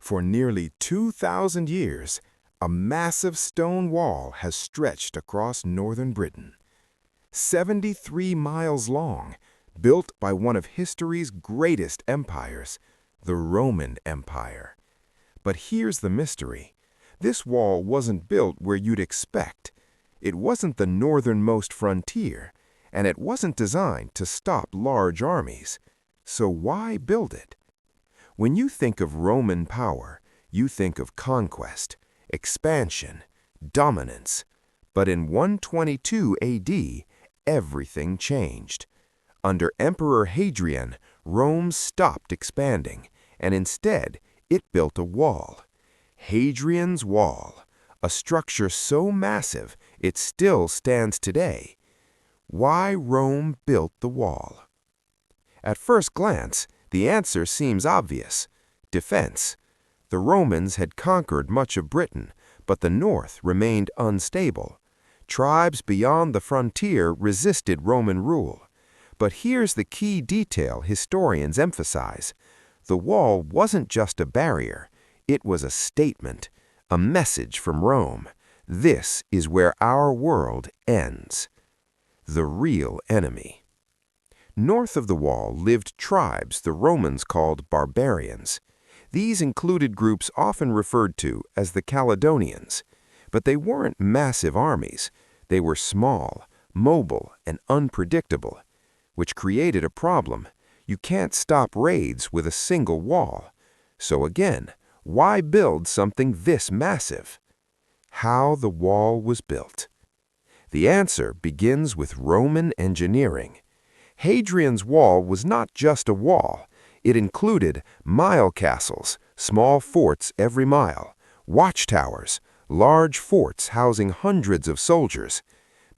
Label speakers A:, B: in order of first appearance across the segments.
A: For nearly 2,000 years, a massive stone wall has stretched across northern Britain. 73 miles long, built by one of history's greatest empires, the Roman Empire. But here's the mystery. This wall wasn't built where you'd expect. It wasn't the northernmost frontier, and it wasn't designed to stop large armies. So why build it? When you think of Roman power, you think of conquest, expansion, dominance. But in 122 AD, everything changed. Under Emperor Hadrian, Rome stopped expanding, and instead it built a wall. Hadrian's Wall, a structure so massive it still stands today. Why Rome built the wall? At first glance, the answer seems obvious: defense. The Romans had conquered much of Britain, but the north remained unstable. Tribes beyond the frontier resisted Roman rule. But here's the key detail historians emphasize. The wall wasn't just a barrier. It was a statement, a message from Rome. This is where our world ends. The real enemy. North of the wall lived tribes the Romans called barbarians. These included groups often referred to as the Caledonians. But they weren't massive armies. They were small, mobile, and unpredictable, which created a problem. You can't stop raids with a single wall. So again, why build something this massive? How the wall was built. The answer begins with Roman engineering. Hadrian's Wall was not just a wall. It included mile castles, small forts every mile, watchtowers, large forts housing hundreds of soldiers.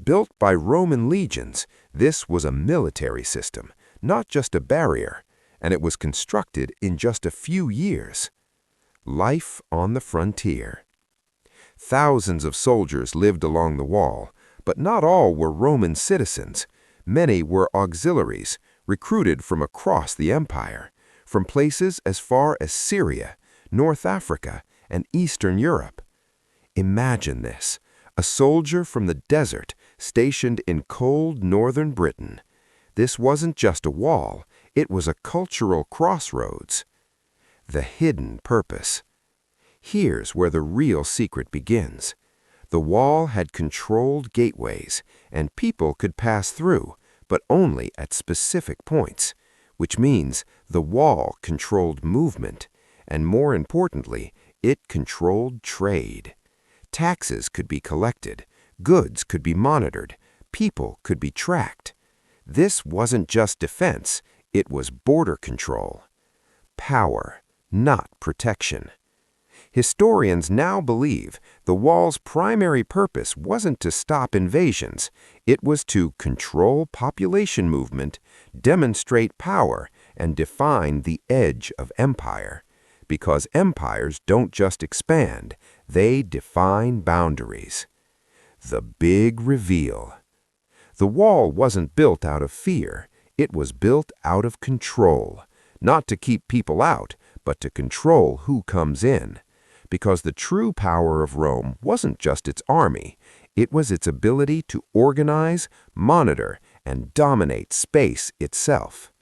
A: Built by Roman legions, this was a military system, not just a barrier, and it was constructed in just a few years. Life on the frontier. Thousands of soldiers lived along the wall, but not all were Roman citizens. Many were auxiliaries, recruited from across the empire, from places as far as Syria, North Africa, and Eastern Europe. Imagine this, a soldier from the desert stationed in cold northern Britain. This wasn't just a wall, it was a cultural crossroads. The hidden purpose. Here's where the real secret begins. The wall had controlled gateways, and people could pass through, but only at specific points, which means the wall controlled movement, and more importantly, it controlled trade. Taxes could be collected, goods could be monitored, people could be tracked. This wasn't just defense, it was border control. Power, not protection. Historians now believe the wall's primary purpose wasn't to stop invasions. It was to control population movement, demonstrate power, and define the edge of empire. Because empires don't just expand, they define boundaries. The big reveal. The wall wasn't built out of fear. It was built out of control. Not to keep people out, but to control who comes in. Because the true power of Rome wasn't just its army, it was its ability to organize, monitor, and dominate space itself.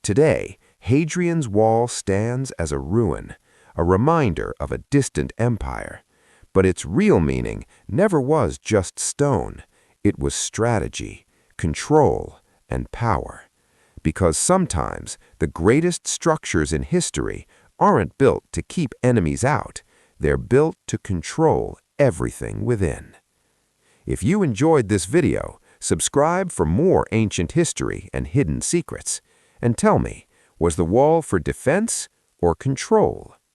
A: Today, Hadrian's Wall stands as a ruin, a reminder of a distant empire. But its real meaning never was just stone. It was strategy, control, and power. Because sometimes the greatest structures in history aren't built to keep enemies out. They're built to control everything within. If you enjoyed this video, subscribe for more ancient history and hidden secrets. And tell me, was the wall for defense or control?